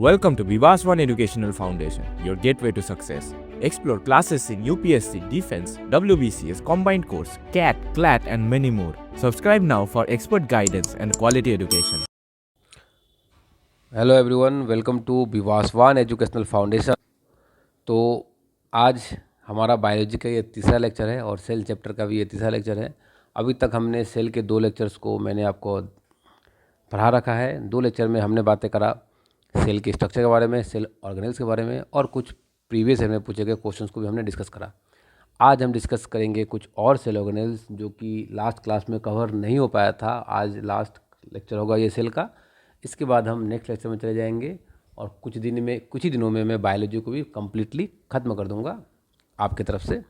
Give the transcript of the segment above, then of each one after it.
Welcome to Vivaswan Educational Foundation, your gateway to success. Explore classes in UPSC, Defense, WBCS, Combined Course, CAT, CLAT, and many more. Subscribe now for expert guidance and quality education. Hello everyone, welcome to Vivasvan educational foundation. तो आज हमारा biology का ये तीसरा lecture है और cell chapter का भी ये तीसरा लेक्चर है। अभी तक हमने सेल के 2 लेक्चर्स को मैंने आपको पढ़ा रखा है। 2 लेक्चर में हमने बातें करा सेल के स्ट्रक्चर के बारे में, सेल ऑर्गेनेल्स के बारे में, और कुछ प्रीवियस ईयर में पूछे गए क्वेश्चंस को भी हमने डिस्कस करा। आज हम डिस्कस करेंगे कुछ और सेल ऑर्गेनेल्स जो कि लास्ट क्लास में कवर नहीं हो पाया था। आज लास्ट लेक्चर होगा ये सेल का। इसके बाद हम नेक्स्ट लेक्चर में चले जाएंगे और कुछ ही दिनों में मैं बायोलॉजी को भी कम्प्लीटली ख़त्म कर दूंगा आपके तरफ से,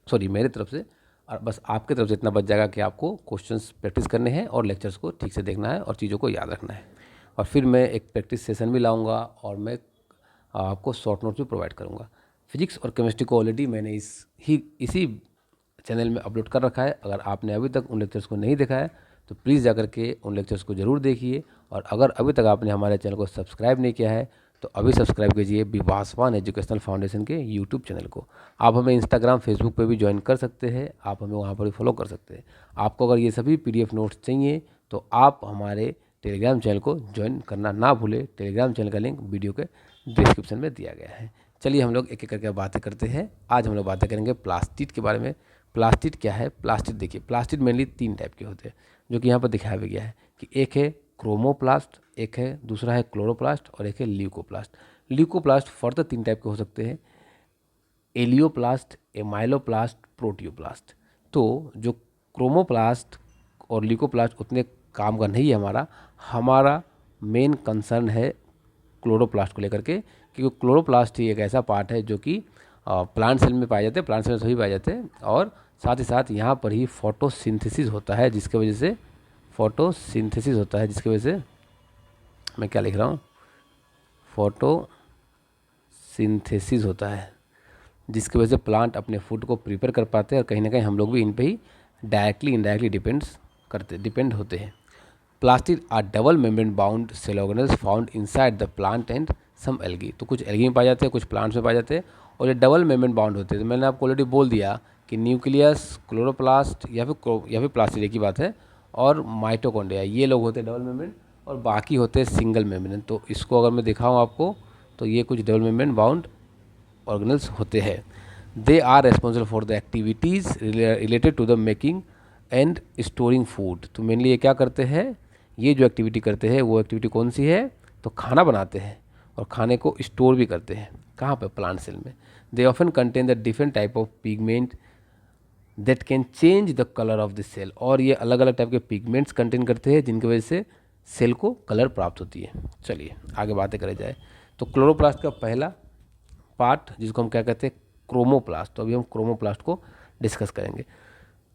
मेरे तरफ से। और बस आपके तरफ से इतना बच जाएगा कि आपको क्वेश्चंस प्रैक्टिस करने हैं और लेक्चर्स को ठीक से देखना है और चीज़ों को याद रखना है। और फिर मैं एक प्रैक्टिस सेशन भी लाऊंगा और मैं आपको शॉर्ट नोट्स भी प्रोवाइड करूंगा। फिजिक्स और केमिस्ट्री को ऑलरेडी मैंने इसी चैनल में अपलोड कर रखा है। अगर आपने अभी तक उन लेक्चर्स को नहीं देखा है तो प्लीज़ जाकर के उन लेक्चर्स को ज़रूर देखिए। और अगर अभी तक आपने हमारे चैनल को सब्सक्राइब नहीं किया है तो अभी सब्सक्राइब कीजिए विवासवान एजुकेशनल फाउंडेशन के यूट्यूब चैनल को। आप हमें इंस्टाग्राम, फेसबुक पे भी ज्वाइन कर सकते हैं, आप हमें वहाँ पर भी फॉलो कर सकते हैं। आपको अगर ये सभी PDF नोट्स चाहिए तो आप हमारे टेलीग्राम चैनल को ज्वाइन करना ना भूलें। टेलीग्राम चैनल का लिंक वीडियो के डिस्क्रिप्शन में दिया गया है। चलिए हम लोग एक एक करके बातें करते हैं। आज हम लोग बातें करेंगे प्लास्टिड के बारे में। प्लास्टिड क्या है? प्लास्टिड देखिए, प्लास्टिड मेनली 3 टाइप के होते हैं जो कि यहाँ पर दिखाया भी गया है कि एक है क्रोमोप्लास्ट, एक है दूसरा है क्लोरोप्लास्ट और एक है ल्यूकोप्लास्ट। ल्यूकोप्लास्ट फर्दर 3 टाइप के हो सकते हैं, एलियोप्लास्ट, एमाइलोप्लास्ट, प्रोटियोप्लास्ट। तो जो क्रोमोप्लास्ट और ल्यूकोप्लास्ट उतने काम का नहीं है हमारा मेन कंसर्न है क्लोरोप्लास्ट को लेकर के, क्योंकि क्लोरोप्लास्ट ही एक ऐसा पार्ट है जो कि प्लांट सेल में पाए जाते हैं, प्लांट सेल में सभी पाए जाते हैं। और साथ ही साथ यहाँ पर ही फोटोसिंथेसिस होता है, जिसके वजह से मैं क्या लिख रहा हूँ, फोटोसिंथेसिस होता है, जिसकी वजह से प्लांट अपने फूड को प्रिपेयर कर पाते हैं। और कहीं ना कहीं हम लोग भी इन पे ही डायरेक्टली इनडायरेक्टली डिपेंड होते हैं। Plastid are double membrane bound cell organelles found inside the plant and some algae. तो कुछ एल्गी में पाए जाते हैं, कुछ प्लांट्स में पाए जाते हैं, और ये डबल मेम्ब्रेन बाउंड होते हैं। तो मैंने आपको ऑलरेडी बोल दिया कि न्यूक्लियस, क्लोरोप्लास्ट या फिर प्लास्टिड एक ही बात है, और माइटोकॉन्ड्रिया, ये लोग होते हैं डबल मेम्ब्रेन और बाकी होते हैं सिंगल मेम्ब्रेन। तो इसको अगर मैं दिखाऊँ आपको तो ये कुछ डबल मेम्ब्रेन बाउंड ऑर्गेनेल्स होते हैं। They are responsible for the activities related to the making and storing food. तो मेनली ये क्या करते हैं, ये जो एक्टिविटी करते हैं वो एक्टिविटी कौन सी है, तो खाना बनाते हैं और खाने को स्टोर भी करते हैं। कहाँ पे? प्लांट सेल में। They often contain the different type of pigment that can change the colour of the cell. और ये अलग अलग टाइप के पिगमेंट्स कंटेन करते हैं जिनकी वजह से सेल को कलर प्राप्त होती है। चलिए आगे बातें करें जाए तो क्लोरोप्लास्ट का पहला पार्ट जिसको हम क्या कहते हैं, क्रोमोप्लास्ट। तो अभी हम क्रोमोप्लास्ट को डिस्कस करेंगे।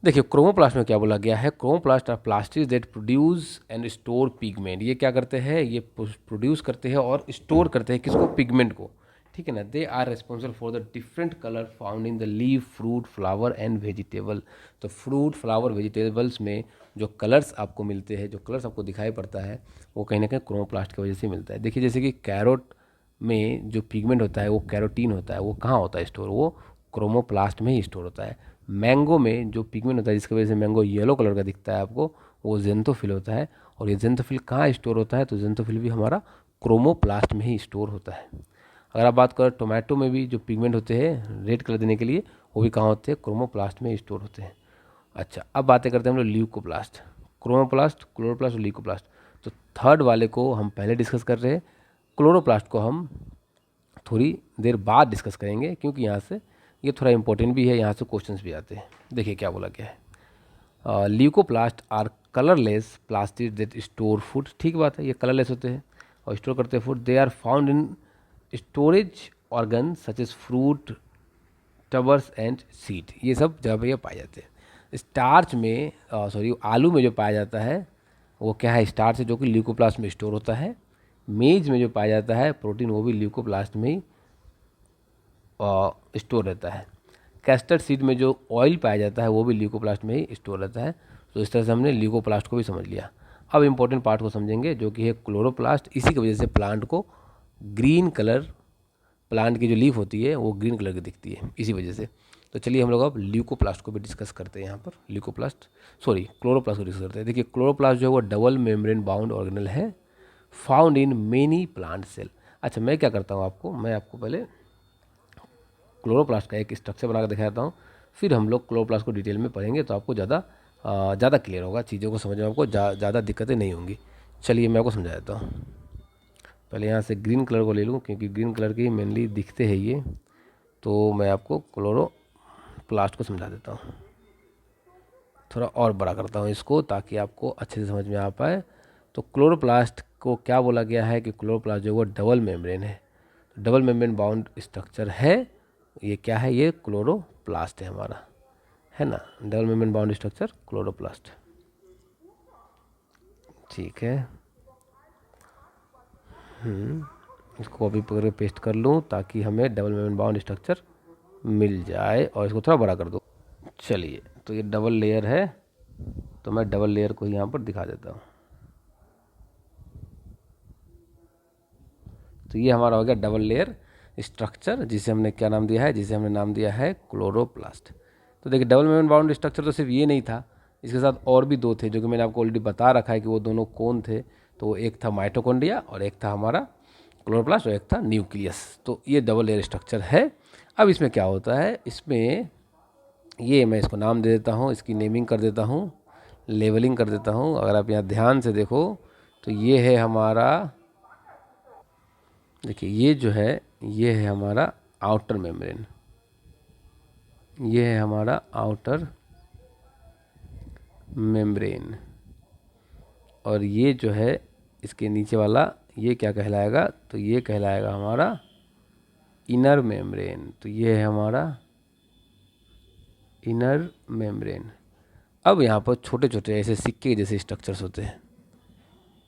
देखिए क्रोमोप्लास्ट में क्या बोला गया है, chromoplast are plastids that produce and store pigment. ये क्या करते हैं, ये प्रोड्यूस करते हैं और स्टोर करते हैं किसको, पिगमेंट को, ठीक है ना। They are responsible for the different colour found in the leaf, fruit, flower and vegetable. तो फ्रूट, फ्लावर, वेजिटेबल्स में जो कलर्स आपको मिलते हैं, जो कलर्स आपको दिखाई पड़ता है, वो कहीं ना कहीं क्रोमोप्लास्ट की वजह से मिलता है। देखिए जैसे कि कैरोट में जो पिगमेंट होता है वो कैरोटीन होता है, वो कहाँ होता है स्टोर, वो क्रोमोप्लास्ट में ही स्टोर होता है। मैंगो में जो पिगमेंट होता है जिसकी वजह से मैंगो येलो कलर का दिखता है आपको, वो जेंथोफिल होता है। और ये जेंथोफिल कहाँ स्टोर होता है, तो जेंथोफिल भी हमारा क्रोमोप्लास्ट में ही स्टोर होता है। अगर आप बात करें टोमेटो में भी जो पिगमेंट होते हैं रेड कलर देने के लिए, वो भी कहाँ होते हैं, क्रोमोप्लास्ट में स्टोर होते हैं। अच्छा, अब बातें करते हैं हम लोग ल्यूकोप्लास्ट, क्रोमोप्लास्ट, क्लोरोप्लास्ट और ल्यूकोप्लास्ट। तो थर्ड वाले को हम पहले डिस्कस कर रहे हैं, क्लोरोप्लास्ट को हम थोड़ी देर बाद डिस्कस करेंगे, क्योंकि यहाँ से ये थोड़ा इंपॉर्टेंट भी है, यहाँ से क्वेश्चंस भी आते हैं। देखिए क्या बोला गया है, leucoplast are colourless plastid that store food. ठीक बात है, ये कलरलेस होते हैं और स्टोर करते हैं food. They are found in storage organ such as fruit, tubers and seed. ये सब जगह पे ये पाए जाते हैं। स्टार्च में आलू में जो पाया जाता है वो क्या है, स्टार्च है, जो कि ल्यूकोप्लास्ट में स्टोर होता है। मेज में जो पाया जाता है प्रोटीन, वो भी ल्यूकोप्लास्ट में ही स्टोर रहता है। कैस्टर सीड में जो ऑयल पाया जाता है वो भी ल्यूकोप्लास्ट में ही स्टोर रहता है। तो इस तरह से हमने ल्यूकोप्लास्ट को भी समझ लिया। अब इंपॉर्टेंट पार्ट को समझेंगे जो कि है क्लोरोप्लास्ट। इसी की वजह से प्लांट को ग्रीन कलर, प्लांट की जो लीफ होती है वो ग्रीन कलर की दिखती है इसी वजह से। तो चलिए हम लोग अब ल्यूकोप्लास्ट को भी डिस्कस करते हैं। यहाँ पर क्लोरोप्लास्ट को डिस्कस करते हैं। देखिए क्लोरोप्लास्ट जो है वो डबल मेम्ब्रेन बाउंड ऑर्गेनल है, found in many plant cell. अच्छा, मैं क्या करता हूँ मैं आपको पहले क्लोरोप्लास्ट का एक स्ट्रक्चर बना कर दिखाता हूँ, फिर हम लोग क्लोरोप्लास्ट को डिटेल में पढ़ेंगे तो आपको ज़्यादा क्लियर होगा, चीज़ों को समझ में आपको ज़्यादा दिक्कतें नहीं होंगी। चलिए मैं आपको समझा देता हूँ। पहले यहाँ से ग्रीन कलर को ले लूँ क्योंकि ग्रीन कलर के मेनली दिखते हैं ये, तो मैं आपको क्लोरोप्लास्ट को समझा देता हूँ। थोड़ा और बड़ा करता हूँ इसको ताकि आपको अच्छे से समझ में आ पाए। तो क्लोरोप्लास्ट को क्या बोला गया है कि क्लोरोप्लास्ट जो है वो डबल मेम्ब्रेन है, डबल मेम्ब्रेन बाउंड स्ट्रक्चर है। ये क्या है, ये क्लोरोप्लास्ट है हमारा, है ना, double membrane bound structure chloroplast. ठीक है, इसको कॉपी करके पेस्ट कर लूँ ताकि हमें डबल मेम्ब्रेन बाउंड स्ट्रक्चर मिल जाए, और इसको थोड़ा बड़ा कर दो। चलिए, तो ये डबल लेयर है, तो मैं डबल लेयर को यहाँ पर दिखा देता हूँ। तो ये हमारा हो गया डबल लेयर स्ट्रक्चर, जिसे हमने क्या नाम दिया है, जिसे हमने नाम दिया है क्लोरोप्लास्ट। तो देखिए डबल मेम्ब्रेन बाउंड स्ट्रक्चर तो सिर्फ ये नहीं था, इसके साथ और भी दो थे जो कि मैंने आपको ऑलरेडी बता रखा है कि वो दोनों कौन थे। तो एक था माइटोकॉन्ड्रिया और एक था हमारा क्लोरोप्लास्ट और एक था न्यूक्लियस। तो ये डबल लेयर स्ट्रक्चर है। अब इसमें क्या होता है, इसमें ये मैं इसको नाम दे देता हूँ, इसकी नेमिंग कर देता हूँ, लेवलिंग कर देता हूँ। अगर आप यहाँ ध्यान से देखो तो ये है हमारा, देखिए ये है हमारा आउटर मेम्ब्रेन, ये है हमारा आउटर मेम्ब्रेन, और ये जो है इसके नीचे वाला ये क्या कहलाएगा, तो ये कहलाएगा हमारा इनर मेम्ब्रेन। तो ये है हमारा इनर मेम्ब्रेन। अब यहाँ पर छोटे छोटे ऐसे सिक्के जैसे स्ट्रक्चर्स होते हैं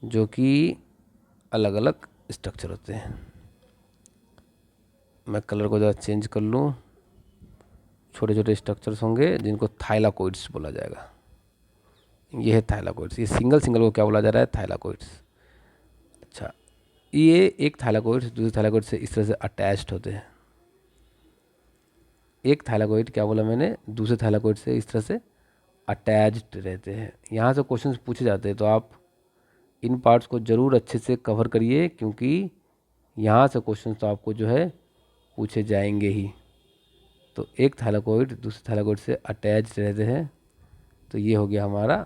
जो कि अलग अलग स्ट्रक्चर होते हैं। मैं कलर को ज़रा चेंज कर लूँ। छोटे छोटे स्ट्रक्चर्स होंगे जिनको थाइलाकोइड्स बोला जाएगा। ये है थाइलाकोइड्स, ये सिंगल को क्या बोला जा रहा है, थाइलाकोइड्स। अच्छा, ये एक थाइलाकोइड्स दूसरे थाइलाकोइड से इस तरह से अटैच्ड होते हैं। एक थाइलाकोइड क्या बोला मैंने, दूसरे थाइलाकोइड से इस तरह से अटैच्ड रहते हैं। यहाँ से क्वेश्चंस पूछे जाते हैं तो आप इन पार्ट्स को ज़रूर अच्छे से कवर करिए, क्योंकि यहाँ से क्वेश्चंस तो आपको जो है पूछे जाएंगे ही। तो एक थाइलाकोइड दूसरे थाइलाकोइड से अटैच्ड रहते हैं, तो ये हो गया हमारा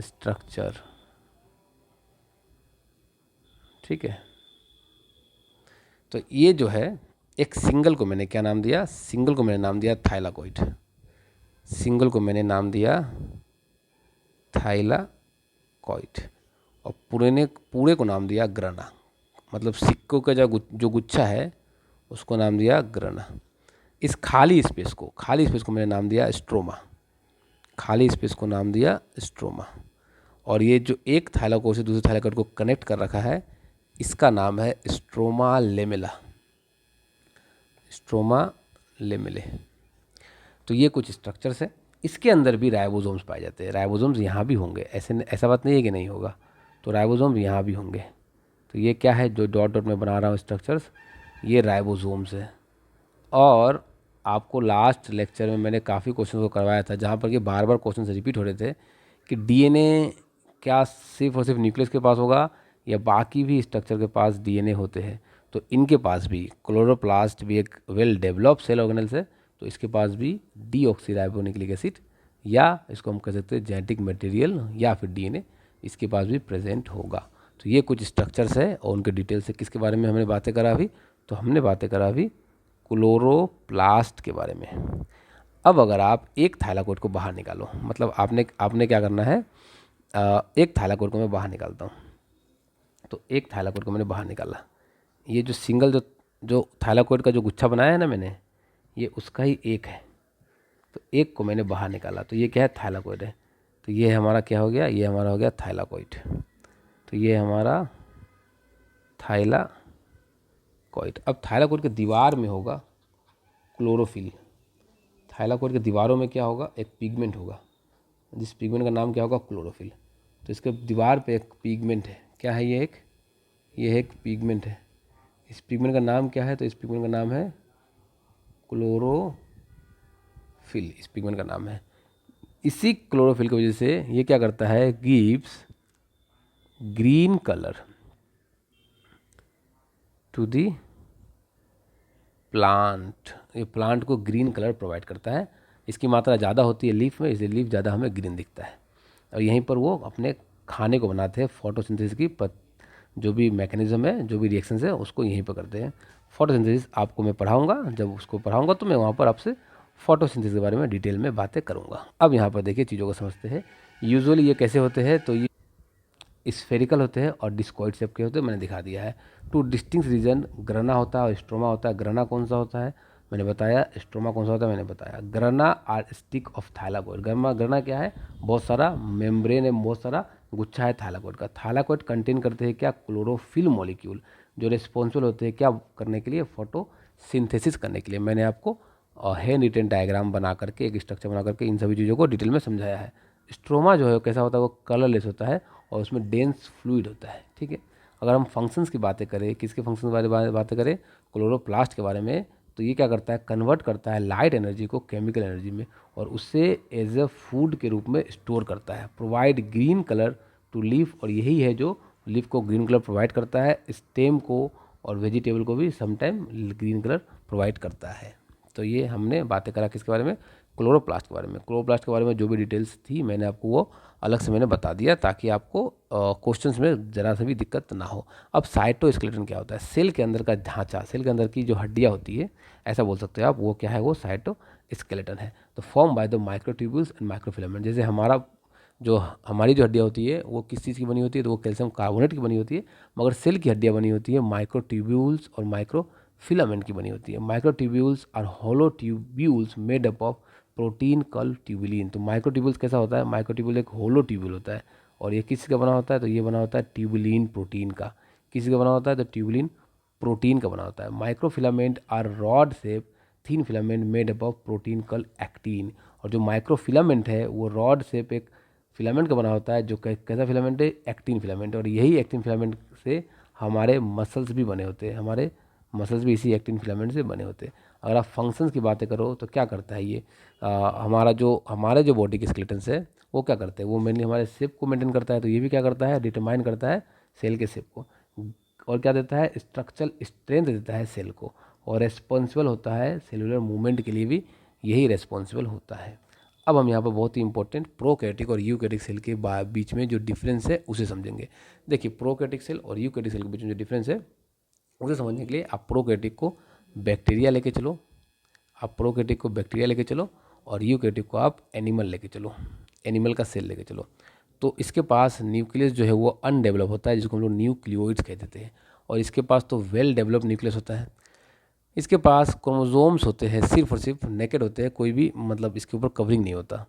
स्ट्रक्चर। ठीक है, तो ये जो है एक सिंगल को मैंने क्या नाम दिया, सिंगल को मैंने नाम दिया थाइलाकोइड, सिंगल को मैंने नाम दिया थाइलाकोइड, और पूरे को नाम दिया ग्रना। मतलब सिक्कों का जो गुच्छा है उसको नाम दिया ग्रना। इस खाली स्पेस को मैंने नाम दिया स्ट्रोमा, खाली स्पेस को नाम दिया स्ट्रोमा। और ये जो एक थाइलाकोइड से दूसरे थाइलाकोइड को कनेक्ट कर रखा है, इसका नाम है स्ट्रोमा लेमेला, स्ट्रोमा लेमेले। तो ये कुछ स्ट्रक्चर्स है। इसके अंदर भी राइबोसोम्स पाए जाते हैं। राइबोसोम्स यहाँ भी होंगे, ऐसा बात नहीं है कि नहीं होगा, तो राइबोसोम यहाँ भी होंगे। तो ये क्या है जो डॉट डॉट में बना रहा हूँ स्ट्रक्चर्स, ये राइबोसोम्स है। और आपको लास्ट लेक्चर में मैंने काफ़ी क्वेश्चन को करवाया था जहाँ पर कि बार बार क्वेश्चन रिपीट हो रहे थे कि डीएनए क्या सिर्फ और सिर्फ न्यूक्लियस के पास होगा या बाकी भी स्ट्रक्चर के पास डीएनए होते हैं। तो इनके पास भी, क्लोरोप्लास्ट भी एक वेल डेवलप्ड सेल ऑर्गेनल्स है, तो इसके पास भी डीऑक्सीराइबोन्यूक्लिक एसिड या इसको हम कह सकते हैं जेनेटिक मटेरियल या फिर डीएनए इसके पास भी प्रेजेंट होगा। तो ये कुछ स्ट्रक्चर्स है और उनके डिटेल से किसके बारे में हमने बातें करा अभी, तो हमने बातें करा अभी क्लोरोप्लास्ट के बारे में। अब अगर आप एक थाइलाकोइड को बाहर निकालो, मतलब आपने क्या करना है, एक थाइलाकोइड को मैं बाहर निकालता हूँ। तो एक थाइलाकोइड को मैंने बाहर निकाला, ये जो सिंगल जो थाइलाकोइड का जो गुच्छा बनाया है ना मैंने, ये उसका ही एक है। तो एक को मैंने बाहर निकाला, तो ये क्या है, थाइलाकोइड है। तो ये हमारा क्या हो गया, ये हमारा हो गया थाइलाकोइड। तो ये हमारा थाइलाकोइड। अब थाइलाकोइड के दीवार में होगा क्लोरोफिल। थाइलाकोइड के दीवारों में क्या होगा, एक पिगमेंट होगा, जिस पिगमेंट का नाम क्या होगा, क्लोरोफिल। तो इसके दीवार पे एक पिगमेंट है, क्या है ये, ये है एक पिगमेंट है। इस पिगमेंट का नाम क्या है? तो इस पिगमेंट का नाम है क्लोरोफिल। इस पिगमेंट का नाम है। इसी क्लोरोफिल की वजह से ये क्या करता है, gives green colour to the plant. ये प्लांट को ग्रीन कलर प्रोवाइड करता है। इसकी मात्रा ज़्यादा होती है लीफ में, इसलिए लीफ ज़्यादा हमें ग्रीन दिखता है। और यहीं पर वो अपने खाने को बनाते हैं। फोटोसिंथेसिस की जो भी मैकेनिज्म है, जो भी रिएक्शंस है, उसको यहीं पर करते हैं। फोटोसिंथेसिस आपको मैं पढ़ाऊंगा, जब उसको पढ़ाऊंगा तो मैं वहाँ पर आपसे फोटोसिंथेसिस के बारे में डिटेल में बातें करूँगा। अब यहाँ पर देखिए चीज़ों को समझते हैं। यूजुअली ये कैसे होते हैं, तो ये स्फेरिकल होते हैं और डिस्कॉइड शेप के होते हैं, मैंने दिखा दिया है। टू डिस्टिंक्ट रीजन, ग्रना होता है और स्ट्रोमा होता है। ग्रना कौन सा होता है मैंने बताया, स्ट्रोमा कौन सा होता है मैंने बताया। ग्रना आर स्टिक ऑफ थाइलाकोइड। ग्रना क्या है, बहुत सारा मेम्ब्रेन है, बहुत सारा गुच्छा है थाइलाकोइड का। थाइलाकोइड कंटेन करते हैं क्या, क्लोरोफिल मॉलिक्यूल, जो रिस्पॉन्सिबल होते हैं क्या करने के लिए, फोटोसिंथेसिस करने के लिए। मैंने आपको हैंड रिटेन डायग्राम बना करके, एक स्ट्रक्चर बना करके इन सभी चीज़ों को डिटेल में समझाया है। स्ट्रोमा जो है कैसा होता है, वो कलरलेस होता है और उसमें डेंस फ्लूइड होता है। ठीक है, अगर हम फंक्शंस की बातें करें, किसके फंक्शन के बारे में बातें करें, क्लोरोप्लास्ट के बारे में, तो ये क्या करता है, कन्वर्ट करता है लाइट एनर्जी को केमिकल एनर्जी में और उससे एज अ फूड के रूप में स्टोर करता है। Provide green colour to leaf, और यही है जो लीफ को ग्रीन कलर प्रोवाइड करता है। स्टेम को और वेजिटेबल को भी समटाइम ग्रीन कलर प्रोवाइड करता है। तो ये हमने बातें करा किसके बारे में, क्लोरोप्लास्ट के बारे में। क्लोरोप्लास्ट के बारे में जो भी डिटेल्स थी मैंने आपको वो अलग से मैंने बता दिया, ताकि आपको क्वेश्चंस में ज़रा सा भी दिक्कत ना हो। अब साइटोस्केलेटन क्या होता है, सेल के अंदर का ढांचा, सेल के अंदर की जो हड्डियाँ होती है, ऐसा बोल सकते हो आप, वो क्या है, वो साइटोस्केलेटन है। तो form by the microtubules and microfilament. जैसे हमारी जो हड्डियाँ होती है वो किस चीज़ की बनी होती है, तो वो कैल्शियम कार्बोनेट की बनी होती है। मगर सेल की हड्डियाँ बनी होती है माइक्रोट्यूब्यूल्स और माइक्रोफिलामेंट की बनी होती है। Microtubules are hollow tubules made up of protein called tubulin. तो माइक्रोट्यूब्यूल्स कैसा होता है, माइक्रोट्यूब्यूल एक होलो ट्यूब्यूल होता है और ये किस का बना होता है, तो ये बना होता है ट्यूबुलिन प्रोटीन का। किसी का बना होता है, तो ट्यूबुलिन प्रोटीन का बना होता है। Microfilament are rod shape thin filament made up of protein called actin. और जो माइक्रोफिलामेंट है वो रॉड शेप एक फिलामेंट का बना होता है, जो कैसा फिलामेंट है, एक्टिन फिलामेंट। और यही एक्टिन फिलामेंट से हमारे मसल्स भी बने होते हैं, हमारे मसल्स भी इसी एक्टिन फिलामेंट से बने होते हैं। अगर आप फंक्शंस की बातें करो तो क्या करता है ये, हमारे जो बॉडी के स्केलेटन्स है वो क्या करते हैं, वो मेनली हमारे शेप को मेंटेन करता है। तो ये भी क्या करता है, डिटरमाइन करता है सेल के शेप को। और क्या देता है, स्ट्रक्चरल स्ट्रेंथ देता है सेल को। और रेस्पॉन्सिबल होता है सेलुलर मूवमेंट के लिए भी यही रेस्पॉन्सिबल होता है। अब हम यहाँ पर बहुत ही इंपॉर्टेंट प्रोकैरियोटिक और यूकैरियोटिक सेल के बीच में जो डिफरेंस है उसे समझेंगे। देखिए प्रोकैरियोटिक सेल और यूकैरियोटिक सेल के बीच में जो डिफरेंस है उसे समझने के लिए आप प्रोकैरियोटिक को बैक्टीरिया लेके चलो, आप प्रोकैरियोटिक को बैक्टीरिया लेके चलो और यूकैरियोटिक को आप एनिमल लेके चलो, एनिमल का सेल लेके चलो। तो इसके पास न्यूक्लियस जो है वो अनडेवलप होता है, जिसको हम लोग न्यूक्लियोइड्स कह देते हैं। और इसके पास तो वेल डेवलप्ड न्यूक्लियस होता है। इसके पास क्रोमोसोम्स होते हैं, सिर्फ और सिर्फ नेकेड होते हैं, कोई भी मतलब इसके ऊपर कवरिंग नहीं होता।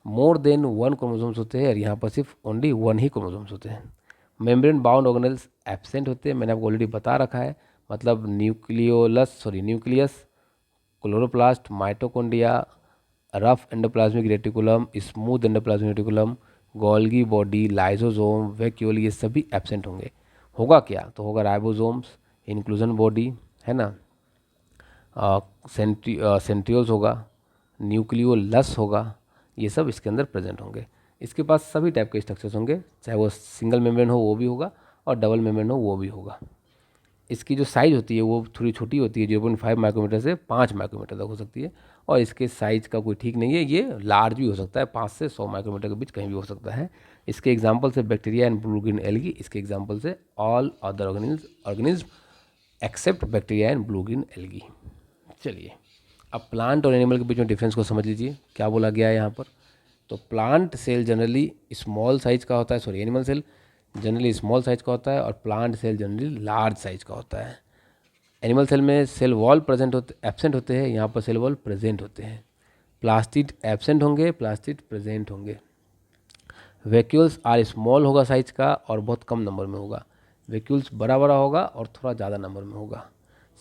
मोर देन वन क्रोमोसोम्स होते हैं और यहाँ पर सिर्फ ओनली वन ही क्रोमोसोम्स होते हैं। मेम्ब्रेन बाउंड ऑर्गेनेल्स एब्सेंट होते हैं, मैंने आपको ऑलरेडी बता रखा है। मतलब nucleus, chloroplast, mitochondria, rough endoplasmic reticulum, smooth endoplasmic reticulum, Golgi body, lysosome, vacuole, ये सभी एब्सेंट होंगे। होगा क्या, तो होगा राइबोसोम्स, इंक्लूजन बॉडी है ना, सेंट्रियोल्स होगा, न्यूक्लियोलस होगा, ये सब इसके अंदर प्रेजेंट होंगे। इसके पास सभी टाइप के स्ट्रक्चर्स होंगे, चाहे वो सिंगल मेम्ब्रेन हो वो भी होगा और डबल मेम्ब्रेन हो वो भी होगा। इसकी जो साइज़ होती है वो थोड़ी छोटी होती है, 0.5 माइक्रोमीटर से 5 माइक्रोमीटर तक हो सकती है। और इसके साइज़ का कोई ठीक नहीं है, ये लार्ज भी हो सकता है, 5 से 100 माइक्रोमीटर के बीच कहीं भी हो सकता है। इसके एग्जाम्पल से bacteria and blue green algae, इसके एग्जाम्पल से all other organism except bacteria and blue green algae. चलिए अब प्लांट और एनिमल के बीच में डिफरेंस को समझ लीजिए, क्या बोला गया है यहाँ पर। तो plant cell generally small size का होता है, animal cell generally small size का होता है और plant cell generally large size का होता है। एनिमल सेल में सेल वॉल एब्सेंट होते हैं, यहाँ पर सेल वॉल प्रेजेंट होते हैं। प्लास्टिड एब्सेंट होंगे, प्लास्टिड प्रेजेंट होंगे। वैक्यूल्स आर स्मॉल होगा साइज का और बहुत कम नंबर में होगा। वैक्यूल्स बड़ा बड़ा होगा और थोड़ा ज़्यादा नंबर में होगा।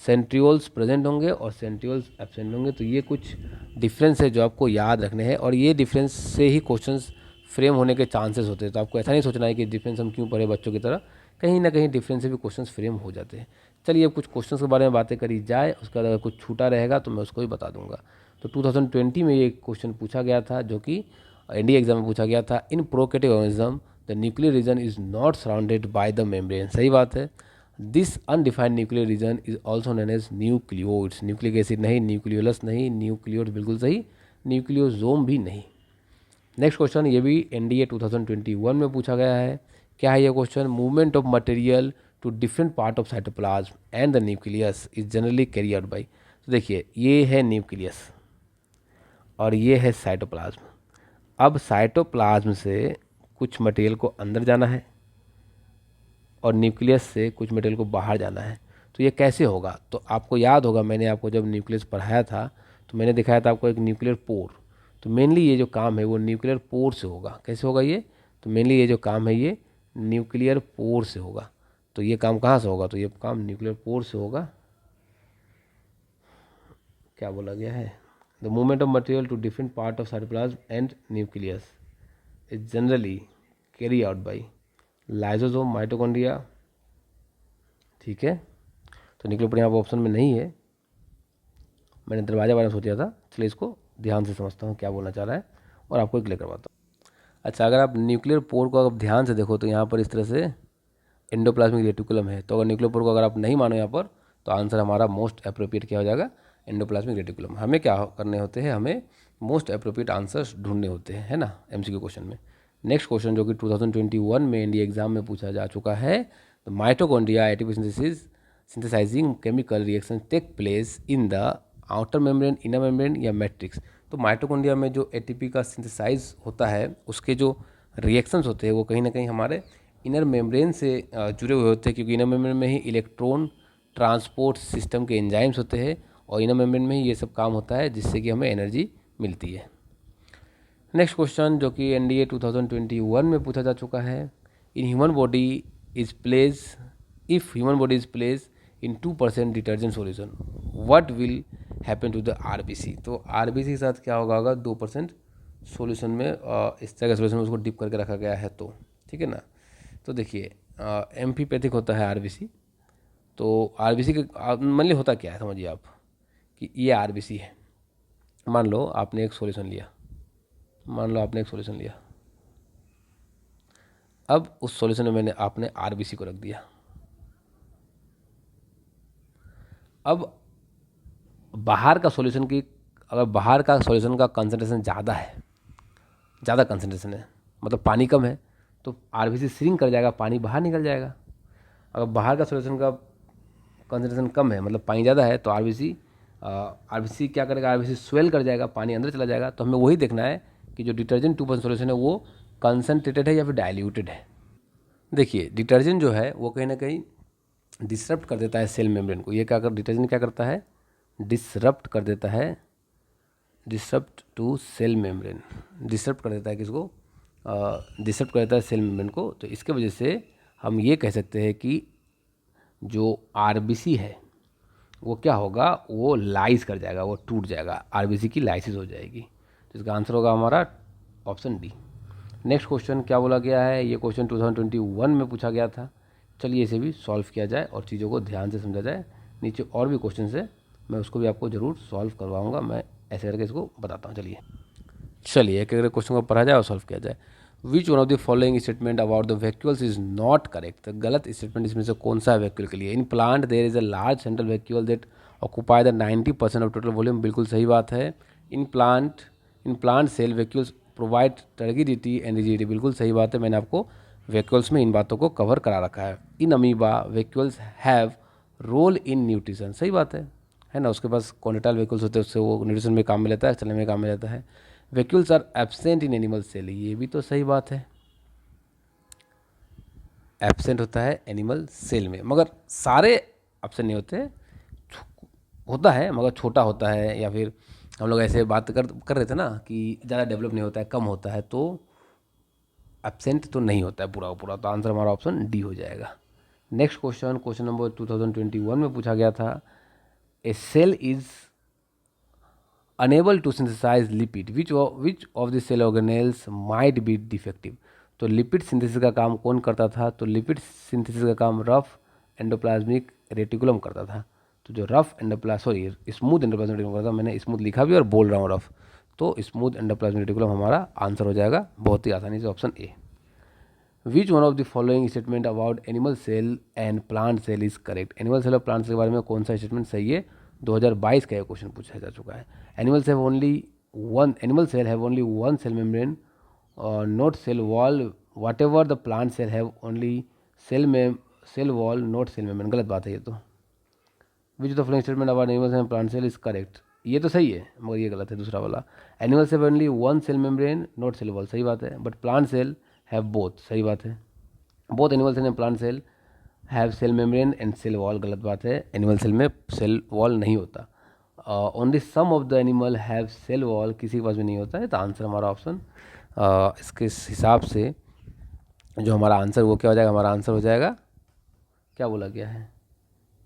सेंट्रियोल्स प्रेजेंट होंगे और सेंट्रियोल्स एब्सेंट होंगे। तो ये कुछ डिफरेंस है जो आपको याद रखने हैं और ये डिफरेंस से ही क्वेश्चंस फ्रेम होने के चांसेस होते हैं। तो आपको ऐसा नहीं सोचना है कि डिफरेंस हम क्यों पढ़े बच्चों की तरह, कहीं ना कहीं डिफरेंस से भी क्वेश्चंस फ्रेम हो जाते हैं। चलिए अब कुछ क्वेश्चंस के बारे में बातें करी जाए, उसका अगर कुछ छूटा रहेगा तो मैं उसको भी बता दूंगा। तो 2020 में ये क्वेश्चन पूछा गया था, जो कि एनडीए एग्जाम में पूछा गया था। In prokaryotic organism the nuclear region is not surrounded by the membrane. सही बात है। This undefined nuclear region is also known as nucleoids. Nucleic acid नहीं, न्यूक्लियोलस नहीं, न्यूक्लियोइड बिल्कुल सही, न्यूक्लियोजोम भी नहीं। नेक्स्ट क्वेश्चन, ये भी एनडीए 2021 में पूछा गया है। क्या है ये question? Movement of material to different part of cytoplasm and the nucleus is generally carry out by. तो देखिए, ये है न्यूक्लियस और ये है साइटोप्लाज्म। अब साइटोप्लाज्म से कुछ मटेरियल को अंदर जाना है और न्यूक्लियस से कुछ मटेरियल को बाहर जाना है। तो ये कैसे होगा? तो आपको याद होगा, मैंने आपको जब न्यूक्लियस पढ़ाया था तो मैंने दिखाया था आपको एक न्यूक्लियर पोर। तो मेनली ये जो काम है वो न्यूक्लियर पोर से होगा। कैसे होगा ये? तो मेनली ये जो काम है ये न्यूक्लियर पोर से होगा। तो ये काम कहाँ से होगा? तो ये काम न्यूक्लियर पोर से होगा। क्या बोला गया है? The movement of material to different part of cytoplasm and nucleus is generally carry out by lysosome, mitochondria. ठीक है, तो न्यूक्लियर पोर यहाँ पर ऑप्शन में नहीं है, मैंने दरवाजा बारे में सोचा था। चलिए इसको ध्यान से समझता हूँ क्या बोलना चाह रहा है और आपको क्लियर करवाता हूँ। अच्छा, अगर आप न्यूक्लियर पोर को अगर ध्यान से देखो तो यहाँ पर इस तरह से एंडोप्लाज्मिक रेटिकुलम है। तो अगर न्यूक्लियर पोर को अगर आप नहीं मानो यहाँ पर, तो आंसर हमारा मोस्ट अप्रोप्रिएट क्या हो जाएगा? Endoplasmic reticulum. हमें क्या करने होते हैं? हमें मोस्ट अप्रोप्रिएट आंसर्स ढूंढने होते हैं, है ना, एमसीक्यू क्वेश्चन में। नेक्स्ट क्वेश्चन जो कि 2021 में इंडिया एग्जाम में पूछा जा चुका है, the mitochondria ATP synthesising chemical reaction take place in the outer membrane, inner membrane या मैट्रिक्स। तो माइटोकॉन्ड्रिया में जो एटीपी का सिंथेसाइज होता है उसके जो रिएक्शंस होते हैं वो कहीं ना कहीं हमारे इनर मेम्ब्रेन से जुड़े हुए होते हैं, क्योंकि इनर मेम्ब्रेन में ही इलेक्ट्रॉन ट्रांसपोर्ट सिस्टम के एंजाइम्स होते हैं और इनर मेम्ब्रेन में ही ये सब काम होता है जिससे कि हमें एनर्जी मिलती है। नेक्स्ट क्वेश्चन जो कि एनडीए 2021 में पूछा जा चुका है, in human body is place if human body is place in 2% detergent solution, what will happen to the RBC. तो आरबीसी के साथ क्या होगा? 2% सॉल्यूशन में इस तरह का सॉल्यूशन में उसको डिप करके रखा गया है तो, ठीक है ना। तो देखिए, एम्फीपैथिक होता है आरबीसी। तो आरबीसी के मान ली होता क्या है, समझिए आप कि ये आरबीसी है। मान लो आपने एक सॉल्यूशन लिया, अब उस सॉल्यूशन में मैंने आपने आरबीसी को रख दिया। अब बाहर का सॉल्यूशन की, अगर बाहर का सॉल्यूशन का कंसंट्रेशन ज़्यादा कंसंट्रेशन है, मतलब पानी कम है, तो आरबीसी श्रिंक कर जाएगा, पानी बाहर निकल जाएगा। अगर बाहर का सॉल्यूशन का कंसंट्रेशन कम है, मतलब पानी ज़्यादा है, तो आरबीसी क्या करेगा? आरबीसी स्वेल कर जाएगा, पानी अंदर चला जाएगा। तो हमें वही देखना है कि जो डिटर्जेंट 2% सॉल्यूशन है वो कंसनट्रेटेड है या फिर डाइल्यूटेड है। देखिए, डिटर्जेंट जो है वो कहीं ना कहीं डिसरप्ट कर देता है सेल मेम्ब्रेन को। ये डिटर्जेंट क्या करता है? डिसरप्ट कर देता है, disrupt to cell membrane, disrupt कर देता है किसको? डिसरप्ट कर देता है सेल मेम्ब्रेन को। तो इसके वजह से हम ये कह सकते हैं कि जो आरबीसी है वो क्या होगा? वो लाइस कर जाएगा, वो टूट जाएगा, आरबीसी की लाइसिस हो जाएगी। तो इसका आंसर होगा हमारा ऑप्शन डी। नेक्स्ट क्वेश्चन क्या बोला गया है? ये क्वेश्चन 2021 में पूछा गया था। चलिए इसे भी सॉल्व किया जाए और चीज़ों को ध्यान से समझा जाए। नीचे और भी क्वेश्चन है, मैं उसको भी आपको ज़रूर सॉल्व करवाऊंगा। मैं ऐसे करके इसको बताता हूँ। चलिए एक एक क्वेश्चन को पढ़ा जाए और सॉल्व किया जाए। Which one of the following statement about the vacuoles is not correct. तो गलत स्टेटमेंट इसमें से कौन सा है वैक्यूल के लिए? In plant there is a large central vacuole that occupy the 90% of total volume. बिल्कुल सही बात है। In plant cell vacuoles provide turgidity and rigidity. बिल्कुल सही बात है, मैंने आपको वैक्यूल्स में इन बातों को कवर करा रखा है। In amoeba vacuoles have role in nutrition. सही बात है ना। उसके पास कॉन्डेटाइल वैक्यूल्स होते हैं, उससे वो न्यूट्रिशन में काम में लेता है, चलने में काम में लेता है। Vacuoles are absent in animal cell. ये भी तो सही बात है, एब्सेंट होता है एनिमल सेल में, मगर सारे एब्सेंट नहीं होते, होता है मगर छोटा होता है। या फिर हम लोग ऐसे बात कर रहे थे ना कि ज़्यादा डेवलप नहीं होता है, कम होता है, तो एब्सेंट तो नहीं होता है पूरा का पूरा। तो आंसर हमारा ऑप्शन डी हो जाएगा। नेक्स्ट क्वेश्चन नंबर 2021 में पूछा गया था, a cell is unable to synthesize lipid, which of the cell organelles might be defective। तो लिपिड सिंथेसिस का काम कौन करता था? तो लिपिड सिंथेसिस का काम रफ एंडोप्लाज्मिक रेटिकुलम करता था। तो जो rough endoplasmic smooth endoplasmic reticulum करता था, मैंने स्मूथ लिखा भी और बोल रहा हूँ रफ, तो स्मूथ एंडोप्लाज्मिक रेटिकुलम हमारा आंसर हो जाएगा बहुत ही आसानी से, option A. Which one of the following statement about animal cell and plant cell is correct? Animal cell और प्लांट सेल के बारे में कौन सा स्टेटमेंट सही है? 2022 का एक क्वेश्चन पूछा जा चुका है। Animal cell have only one cell membrane not cell wall, whatever the plant cell have only cell wall not cell membrane. गलत बात है ये तो। Which of the following statement about animal cell and plant cell is correct? ये तो सही है मगर ये गलत है दूसरा वाला। Animal cell only one cell membrane not cell wall, सही बात है, but plant cell have both, सही बात है। Both animal cell and plant cell have cell membrane and cell wall, गलत बात है, एनिमल सेल में सेल वॉल नहीं होता। Only some of the animal have cell wall, किसी के पास भी नहीं होता है। तो आंसर हमारा ऑप्शन इसके हिसाब से जो हमारा आंसर वो क्या हो जाएगा? हमारा आंसर हो जाएगा, क्या बोला गया है?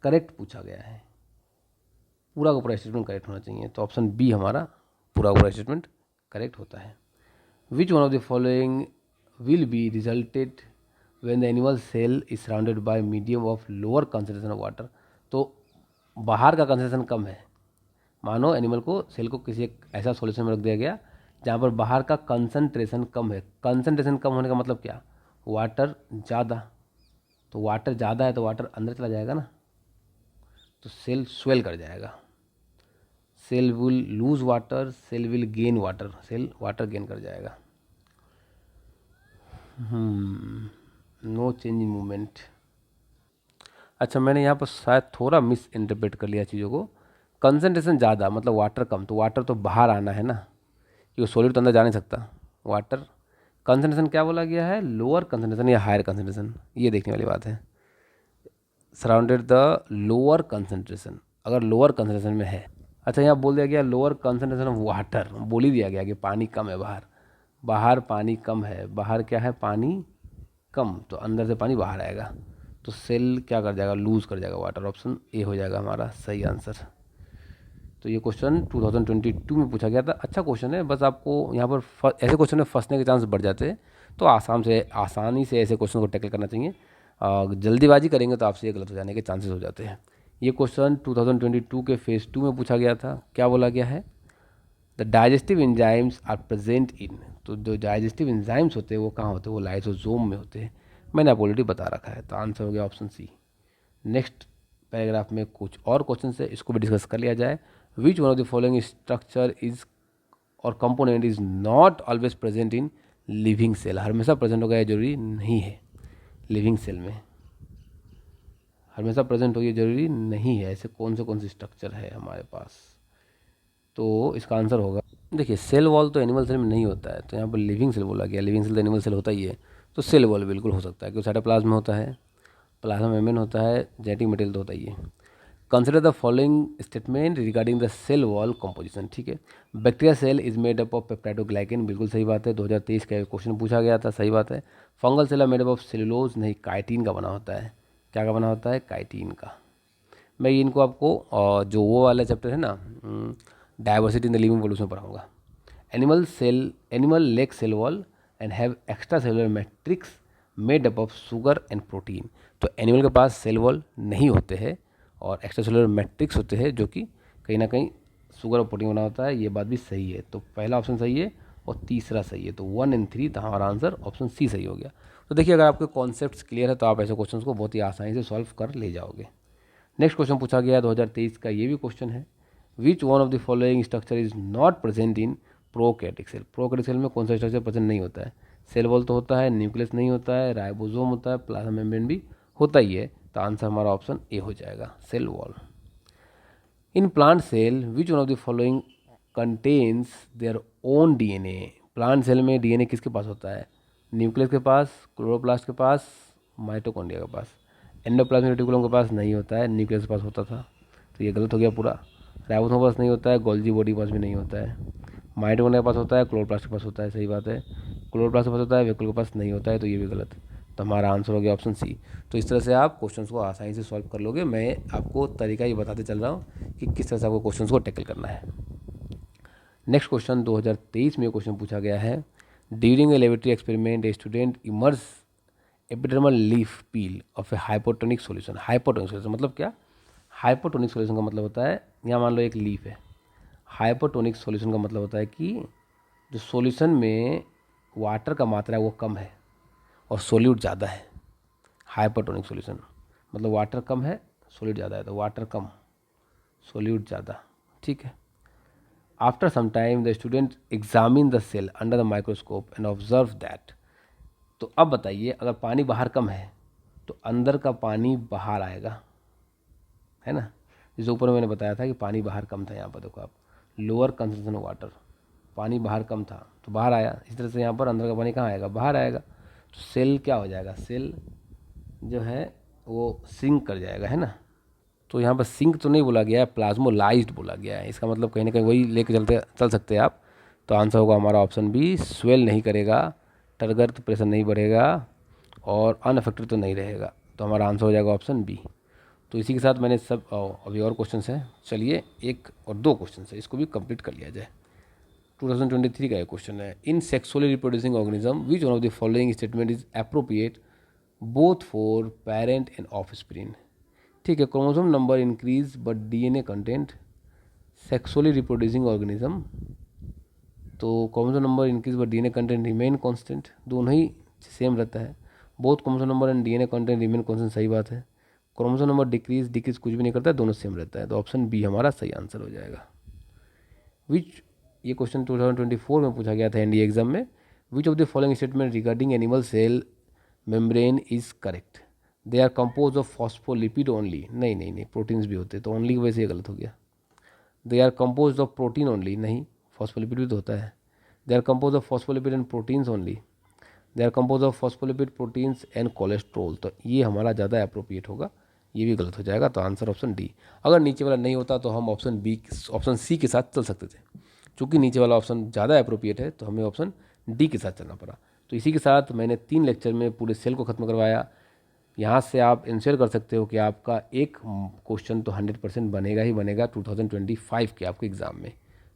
करेक्ट पूछा गया है, पूरा का पूरा स्टेटमेंट करेक्ट होना चाहिए। तो ऑप्शन बी हमारा पूरा का पूरा स्टेटमेंट करेक्ट होता है। Which one of the following will be resulted when the animal cell is surrounded by medium of lower concentration of water? तो बाहर का कंसेंट्रेशन कम है, मानो एनिमल को सेल को किसी एक ऐसा सॉल्यूशन में रख दिया गया जहाँ पर बाहर का कंसंट्रेशन कम है। कंसंट्रेशन कम होने का मतलब क्या? वाटर ज़्यादा, तो वाटर ज़्यादा है तो वाटर अंदर चला जाएगा ना, तो सेल स्वेल कर जाएगा। Cell will lose water, cell will gain water, cell water gain कर जाएगा। No change in movement. अच्छा, मैंने यहाँ पर शायद थोड़ा मिस इंटरप्रेट कर लिया चीज़ों को। कंसंट्रेशन ज़्यादा मतलब वाटर कम, तो वाटर तो बाहर आना है ना, क्योंकि सॉलिड तो अंदर जा नहीं सकता वाटर। कंसंट्रेशन क्या बोला गया है? लोअर कंसंट्रेशन या हायर कंसंट्रेशन, ये देखने वाली बात है। सराउंडेड द लोअर कंसंट्रेशन, अगर लोअर कंसंट्रेशन में है। अच्छा, यहाँ बोल दिया गया लोअर कंसंट्रेशन ऑफ वाटर, बोल ही दिया गया कि पानी कम है बाहर, बाहर पानी कम है, बाहर क्या है? पानी कम, तो अंदर से पानी बाहर आएगा, तो सेल क्या कर जाएगा? लूज कर जाएगा वाटर। ऑप्शन ए हो जाएगा हमारा सही आंसर। तो ये क्वेश्चन 2022 में पूछा गया था। अच्छा क्वेश्चन है, बस आपको यहाँ पर ऐसे क्वेश्चन में फंसने के चांस बढ़ जाते हैं, तो आसानी से ऐसे क्वेश्चन को टैकल करना चाहिए। जल्दीबाजी करेंगे तो आपसे ये गलत हो जाने के चांसेस हो जाते हैं। ये क्वेश्चन 2022 के फेज़ 2 में पूछा गया था। क्या बोला गया है? The digestive enzymes are present in, तो जो डाइजेस्टिव एंजाइम्स होते हैं वो कहाँ होते हैं? वो लाइसोसोम में होते हैं। मैंने आपको ऑलरेडी बता रखा है, तो आंसर हो गया ऑप्शन सी। नेक्स्ट पैराग्राफ में कुछ और क्वेश्चन है, इसको भी डिस्कस कर लिया जाए। Which one of the following structure is और component is not always present in living cell? हमेशा प्रेजेंट होगा ये जरूरी नहीं है, लिविंग सेल में हमेशा प्रेजेंट हो ये जरूरी नहीं है। ऐसे कौन से स्ट्रक्चर है हमारे पास? तो इसका आंसर होगा, देखिए सेल वॉल तो एनिमल सेल में नहीं होता है, तो यहाँ पर लिविंग सेल बोला गया। लिविंग सेल तो एनिमल सेल होता ही है, तो सेल वॉल बिल्कुल हो सकता है, क्योंकि साइटोप्लाज्म में होता है, प्लाज्मा मेम्ब्रेन होता है, जेनेटिक मटेरियल तो होता ही है। Consider the following statement regarding the cell wall composition. ठीक है, bacteria cell is made up of peptidoglycan, बिल्कुल सही बात है, 2023 का क्वेश्चन पूछा गया था, सही बात है। Fungal cell made up of cellulose, नहीं, काइटिन का बना होता है। क्या का बना होता है? काइटिन का। मैं इनको आपको जो वो वाला चैप्टर है ना, diversity in the living world, उसमें पढ़ाऊंगा। Animal lack cell wall and have extra cellular matrix made up of sugar and protein. तो एनिमल के पास सेल वॉल नहीं होते हैं और एक्स्ट्रा सेलुलर मैट्रिक्स होते हैं, जो कि कहीं ना कहीं शुगर और प्रोटीन बना होता है। ये बात भी सही है, तो पहला ऑप्शन सही है और तीसरा सही है, तो 1 और 3, तो हमारा आंसर ऑप्शन सी सही हो गया। तो देखिए, अगर आपके कॉन्सेप्ट्स क्लियर है तो आप ऐसे क्वेश्चन को बहुत ही आसानी से सॉल्व कर ले जाओगे। नेक्स्ट क्वेश्चन पूछा गया 2023 का, ये भी क्वेश्चन है। Which one of the following structure is not present in prokaryotic cell? Prokaryotic cell में कौन सा स्ट्रक्चर प्रेजेंट नहीं होता है? सेल वॉल तो होता है, न्यूक्लियस नहीं होता है, राइबोसोम होता है, प्लाज्मा मेम्ब्रेन भी होता ही है, तो आंसर हमारा ऑप्शन ए हो जाएगा, cell wall. In plant cell which one of the following contains their own DNA? Plant cell में डीएनए किसके पास होता है? न्यूक्लियस के पास, क्लोरोप्लास्ट के पास, माइटोकॉन्ड्रिया के पास। एंडोप्लाज्मिक रेटिकुलम के पास नहीं होता है, न्यूक्लियस के पास होता था, तो ये गलत हो गया पूरा। राइबोसोम के पास नहीं होता है, गोल्जी बॉडी के पास भी नहीं होता है। माइटोकॉन्ड्रिया के पास होता है, क्लोरोप्लास्ट के पास होता है, सही बात है। क्लोरोप्लास्ट के पास होता है, वेक्यूल के पास नहीं होता है, तो ये भी गलत। तो हमारा आंसर हो गया ऑप्शन सी। तो इस तरह से आप क्वेश्चंस को आसानी से सॉल्व कर लोगे। मैं आपको तरीका ये बताते चल रहा हूँ कि किस तरह से आपको क्वेश्चंस को टैकल करना है। नेक्स्ट क्वेश्चन 2023 में क्वेश्चन पूछा गया है। During a laboratory experiment a student immerse epidermal leaf peel of A hypotonic solution. Hypotonic solution मतलब क्या? हाइपोटोनिक सॉल्यूशन का मतलब होता है, यहाँ मान लो एक लीफ है, हाइपोटोनिक सॉल्यूशन का मतलब होता है कि जो सॉल्यूशन में वाटर का मात्रा है वो कम है और सोल्यूट ज़्यादा है। हाइपोटोनिक सॉल्यूशन मतलब वाटर कम है, सोल्यूट ज़्यादा है, तो वाटर कम, सोल्यूट ज़्यादा, ठीक है। After some time the student examine the cell under the microscope and observe that. तो अब बताइए, अगर पानी बाहर कम है तो अंदर का पानी बाहर आएगा, है ना। जैसे ऊपर मैंने बताया था कि पानी बाहर कम था, यहाँ पर देखो आप, लोअर कंसंट्रेशन ऑफ वाटर, पानी बाहर कम था तो बाहर आया। इस तरह से यहाँ पर अंदर का पानी कहाँ आएगा? बाहर आएगा। तो सेल क्या हो जाएगा? सेल जो है वो सिंक कर जाएगा, है ना। तो यहाँ पर सिंक तो नहीं बोला गया है, प्लाज्मोलाइज्ड बोला गया है। इसका मतलब कहीं ना कहीं वही लेके चल सकते हैं आप। तो आंसर होगा हमारा ऑप्शन बी, स्वेल नहीं करेगा, टरगर तो प्रेशर नहीं बढ़ेगा और अनअफेक्टेड तो नहीं रहेगा। तो हमारा आंसर हो जाएगा ऑप्शन बी। तो इसी के साथ मैंने सब अभी और क्वेश्चन है, चलिए एक और दो क्वेश्चन है, इसको भी कंप्लीट कर लिया जाए। 2023 का एक क्वेश्चन है, in sexually reproducing organism which one of the following statement is appropriate both for parent and offspring. ठीक है, chromosome number increase but DNA content, sexually reproducing organism, तो chromosome number increase but DNA content remain constant, दोनों ही same रहता है। Both chromosome number and DNA content remain constant, सही बात है। क्रोमोसोम नंबर डिक्रीज कुछ भी नहीं करता है, दोनों सेम रहता है। तो ऑप्शन बी हमारा सही आंसर हो जाएगा। विच, ये क्वेश्चन 2024 में पूछा गया था एनडीए एग्जाम में। Which of the following statement regarding animal cell membrane is correct? They are compose of phospholipid only, नहीं नहीं नहीं, प्रोटीन्स भी होते हैं, तो ओनली की वजह से ये गलत हो गया। They are compose of protein only, नहीं, फॉस्फोलिपिड भी तो होता है। They are compose of phospholipid and proteins only, they are compose of phospholipid proteins and cholesterol, तो ये हमारा ज़्यादा अप्रोप्रिएट होगा, ये भी गलत हो जाएगा। तो आंसर ऑप्शन डी। अगर नीचे वाला नहीं होता तो हम ऑप्शन बी, ऑप्शन सी के साथ चल सकते थे। चूँकि नीचे वाला ऑप्शन ज़्यादा अप्रोप्रिएट है तो हमें ऑप्शन डी के साथ चलना पड़ा। तो इसी के साथ मैंने 3 लेक्चर में पूरे सेल को ख़त्म करवाया। यहाँ से आप इंश्योर कर सकते हो कि आपका एक क्वेश्चन तो 100% बनेगा ही बनेगा 2025 के आपके एग्ज़ाम में।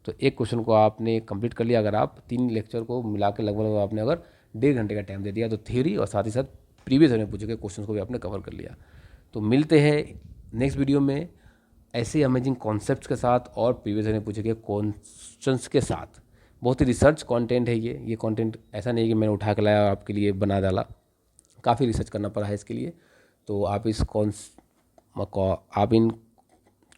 तो एक क्वेश्चन को आपने कंप्लीट कर लिया, अगर आप 3 लेक्चर को मिला के लगभग आपने अगर 1.5 घंटे का टाइम दे दिया, तो थ्योरी और साथ ही साथ प्रीवियस ईयर में पूछे गए क्वेश्चन को भी आपने कवर कर लिया। तो मिलते हैं नेक्स्ट वीडियो में ऐसे अमेजिंग कॉन्सेप्ट्स के साथ और प्रीवियस ईयर में पूछे गए क्वेश्चंस के साथ। बहुत ही रिसर्च कंटेंट है ये कंटेंट ऐसा नहीं है कि मैंने उठा के लाया और आपके लिए बना डाला, काफ़ी रिसर्च करना पड़ा है इसके लिए। तो आप आप इन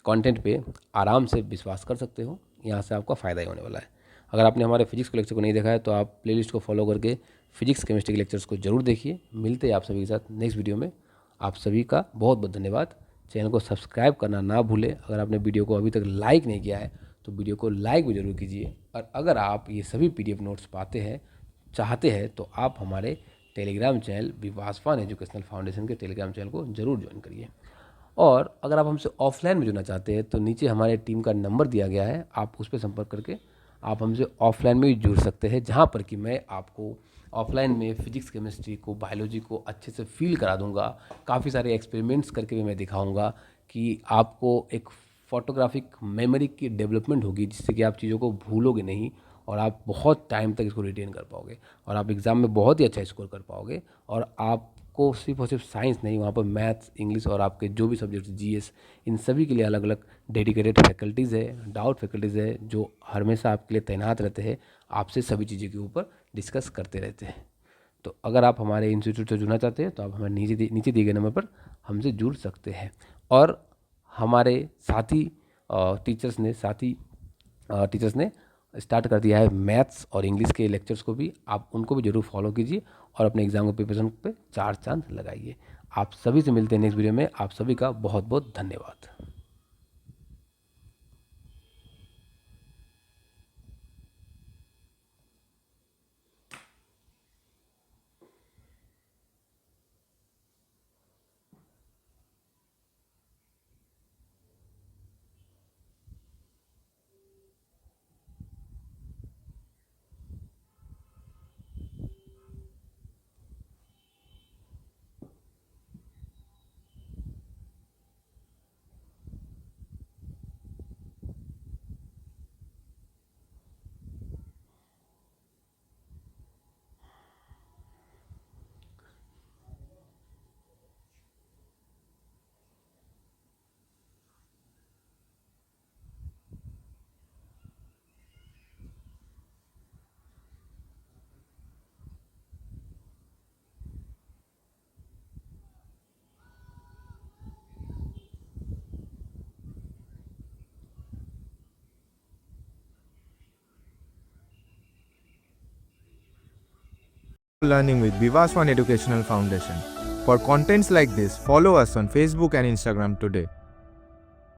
कंटेंट पे आराम से विश्वास कर सकते हो, यहाँ से आपका फ़ायदा ही होने वाला है। अगर आपने हमारे फिजिक्स के लेक्चर को नहीं देखा है तो आप प्लेलिस्ट को फॉलो करके फिजिक्स केमिस्ट्री के लेक्चर्स को जरूर देखिए। मिलते हैं आप सभी के साथ नेक्स्ट वीडियो में। आप सभी का बहुत बहुत धन्यवाद। चैनल को सब्सक्राइब करना ना भूलें। अगर आपने वीडियो को अभी तक लाइक नहीं किया है तो वीडियो को लाइक भी जरूर कीजिए। और अगर आप ये सभी PDF नोट्स चाहते हैं तो आप हमारे टेलीग्राम चैनल विवासवान एजुकेशनल फाउंडेशन के टेलीग्राम चैनल को जरूर ज्वाइन करिए। और अगर आप हमसे ऑफलाइन में जुड़ना चाहते हैं तो नीचे हमारे टीम का नंबर दिया गया है, आप उस पर संपर्क करके आप हमसे ऑफलाइन में भी जुड़ सकते हैं, जहाँ पर कि मैं आपको ऑफलाइन में फिजिक्स केमिस्ट्री को बायोलॉजी को अच्छे से फील करा दूंगा। काफ़ी सारे एक्सपेरिमेंट्स करके भी मैं दिखाऊंगा कि आपको एक फोटोग्राफिक मेमोरी की डेवलपमेंट होगी, जिससे कि आप चीज़ों को भूलोगे नहीं और आप बहुत टाइम तक इसको रिटेन कर पाओगे और आप एग्ज़ाम में बहुत ही अच्छा स्कोर कर पाओगे। और आपको सिर्फ और सिर्फ साइंस नहीं, वहाँ पर मैथ्स, इंग्लिश और आपके जो भी सब्जेक्ट GS, इन सभी के लिए अलग अलग डेडिकेटेड फैकल्टीज़ है, डाउट फैकल्टीज़ है, जो हमेशा आपके लिए तैनात रहते हैं, आपसे सभी चीज़ों के ऊपर डिस्कस करते रहते हैं। तो अगर आप हमारे इंस्टीट्यूट से जुड़ना चाहते हैं तो आप हमारे नीचे दिए गए नंबर पर हमसे जुड़ सकते हैं। और हमारे टीचर्स ने स्टार्ट कर दिया है मैथ्स और इंग्लिश के लेक्चर्स को भी, आप उनको भी जरूर फॉलो कीजिए और अपने एग्जाम के प्रिपरेशन पे 4 चांद लगाइए। आप सभी से मिलते हैं नेक्स्ट वीडियो में। आप सभी का बहुत बहुत धन्यवाद। learning with Vivas One Educational Foundation. For contents like this, follow us on Facebook and Instagram today.